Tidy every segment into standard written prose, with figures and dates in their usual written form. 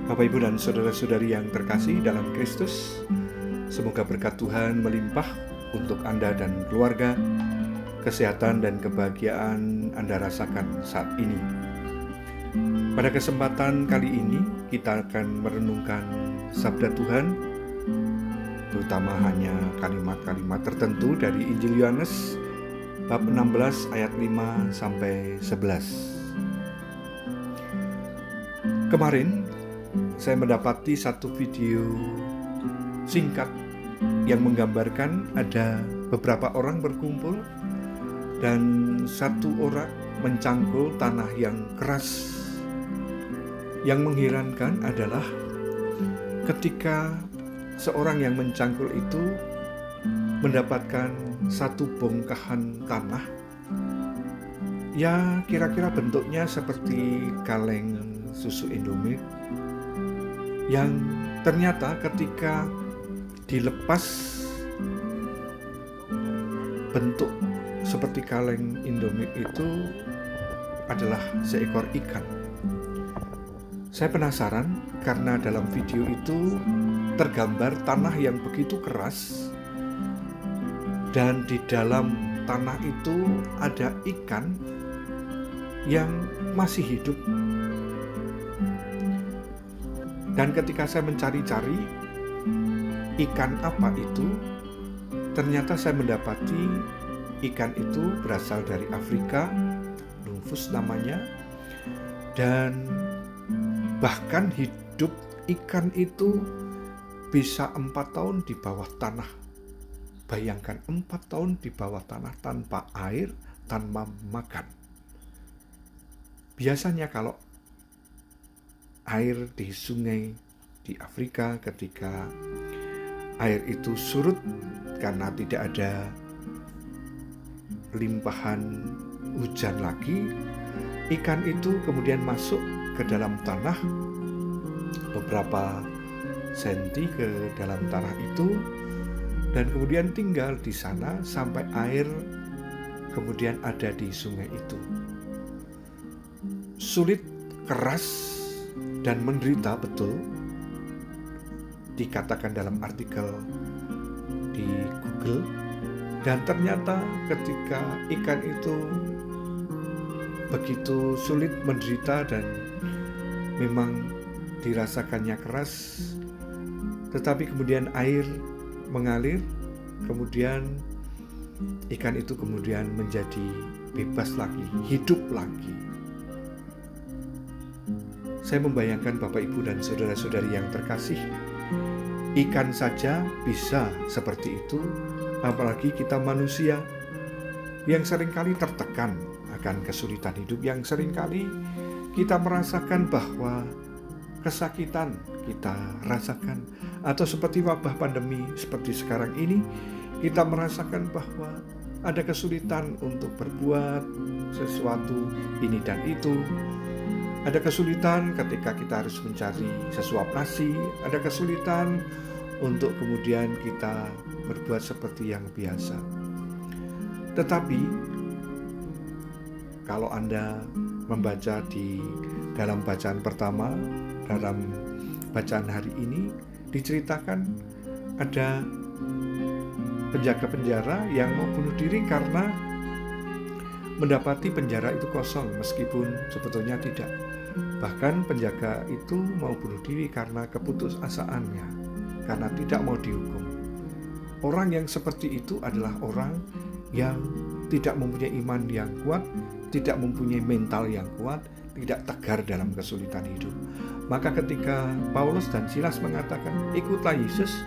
Bapak, Ibu, dan saudara-saudari yang terkasih dalam Kristus, semoga berkat Tuhan melimpah untuk Anda dan keluarga, kesehatan dan kebahagiaan Anda rasakan saat ini. Pada kesempatan kali ini, kita akan merenungkan sabda Tuhan, terutama hanya kalimat-kalimat tertentu dari Injil Yohanes, bab 16 ayat 5 sampai 11. Kemarin, saya mendapati satu video singkat yang menggambarkan ada beberapa orang berkumpul dan satu orang mencangkul tanah yang keras. Yang mengherankan adalah ketika seorang yang mencangkul itu mendapatkan satu bongkahan tanah, ya kira-kira bentuknya seperti kaleng susu Indomie, yang ternyata ketika dilepas bentuk seperti kaleng Indomie itu adalah seekor ikan. Saya penasaran karena dalam video itu tergambar tanah yang begitu keras dan di dalam tanah itu ada ikan yang masih hidup. Dan ketika saya mencari-cari ikan apa itu, ternyata saya mendapati ikan itu berasal dari Afrika, Nymphus namanya, dan bahkan hidup ikan itu bisa 4 tahun di bawah tanah. Bayangkan 4 tahun di bawah tanah tanpa air, tanpa makan. Biasanya kalau air di sungai di Afrika, ketika air itu surut karena tidak ada limpahan hujan lagi, ikan itu kemudian masuk ke dalam tanah beberapa senti ke dalam tanah itu dan kemudian tinggal di sana sampai air kemudian ada di sungai itu. Sulit, keras, dan menderita betul, dikatakan dalam artikel di Google. Dan ternyata ketika ikan itu begitu sulit, menderita, dan memang dirasakannya keras, tetapi kemudian air mengalir, kemudian ikan itu kemudian menjadi bebas lagi, hidup lagi. Saya membayangkan Bapak, Ibu, dan saudara-saudari yang terkasih, ikan saja bisa seperti itu, apalagi kita manusia yang seringkali tertekan akan kesulitan hidup, yang seringkali kita merasakan bahwa kesakitan kita rasakan, atau seperti wabah pandemi seperti sekarang ini, kita merasakan bahwa ada kesulitan untuk berbuat sesuatu ini dan itu. Ada kesulitan ketika kita harus mencari sesuap nasi, ada kesulitan untuk kemudian kita berbuat seperti yang biasa. Tetapi kalau Anda membaca di dalam bacaan pertama, dalam bacaan hari ini, diceritakan ada penjaga penjara yang mau bunuh diri karena mendapati penjara itu kosong, meskipun sebetulnya tidak. Bahkan penjaga itu mau bunuh diri karena keputusasaannya, karena tidak mau dihukum. Orang yang seperti itu adalah orang yang tidak mempunyai iman yang kuat, tidak mempunyai mental yang kuat, tidak tegar dalam kesulitan hidup. Maka ketika Paulus dan Silas mengatakan, ikutlah Yesus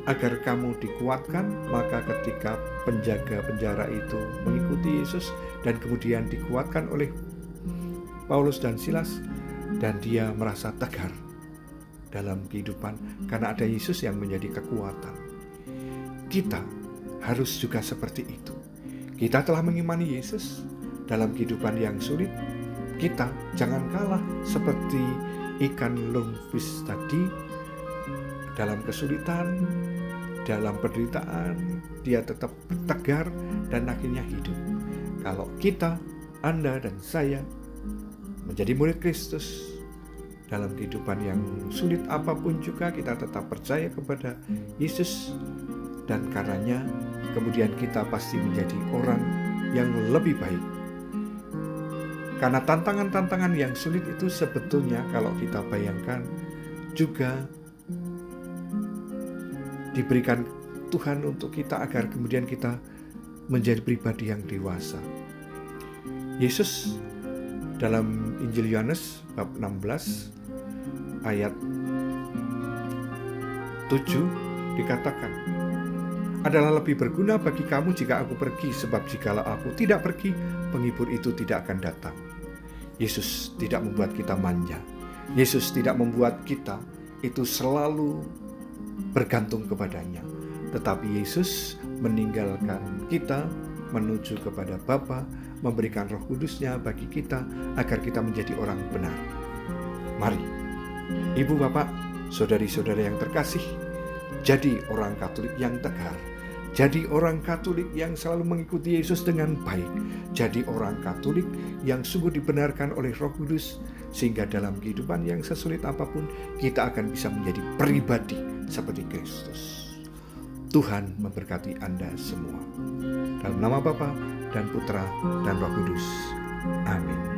agar kamu dikuatkan, maka ketika penjaga penjara itu mengikuti Yesus dan kemudian dikuatkan oleh Paulus dan Silas, dan dia merasa tegar dalam kehidupan karena ada Yesus yang menjadi kekuatan. Kita harus juga seperti itu. Kita telah mengimani Yesus dalam kehidupan yang sulit. Kita jangan kalah seperti ikan lungfish tadi, dalam kesulitan, dalam penderitaan, dia tetap tegar dan akhirnya hidup. Kalau kita, Anda dan saya menjadi murid Kristus, dalam kehidupan yang sulit apapun juga kita tetap percaya kepada Yesus, dan karenanya kemudian kita pasti menjadi orang yang lebih baik. Karena tantangan-tantangan yang sulit itu sebetulnya kalau kita bayangkan juga diberikan Tuhan untuk kita agar kemudian kita menjadi pribadi yang dewasa. Yesus dalam Injil Yohanes bab 16 ayat 7 dikatakan, adalah lebih berguna bagi kamu jika aku pergi, sebab jikalau aku tidak pergi, penghibur itu tidak akan datang. Yesus tidak membuat kita manja. Yesus tidak membuat kita itu selalu bergantung kepadanya. Tetapi Yesus meninggalkan kita menuju kepada Bapa, memberikan Roh Kudus-Nya bagi kita agar kita menjadi orang benar. Mari, Ibu, Bapak, saudari-saudara yang terkasih, jadi orang Katolik yang tegar. Jadi orang Katolik yang selalu mengikuti Yesus dengan baik. Jadi orang Katolik yang sungguh dibenarkan oleh Roh Kudus, sehingga dalam kehidupan yang sesulit apapun kita akan bisa menjadi pribadi seperti Kristus. Tuhan memberkati Anda semua. Dalam nama Bapa dan Putra dan Roh Kudus. Amin.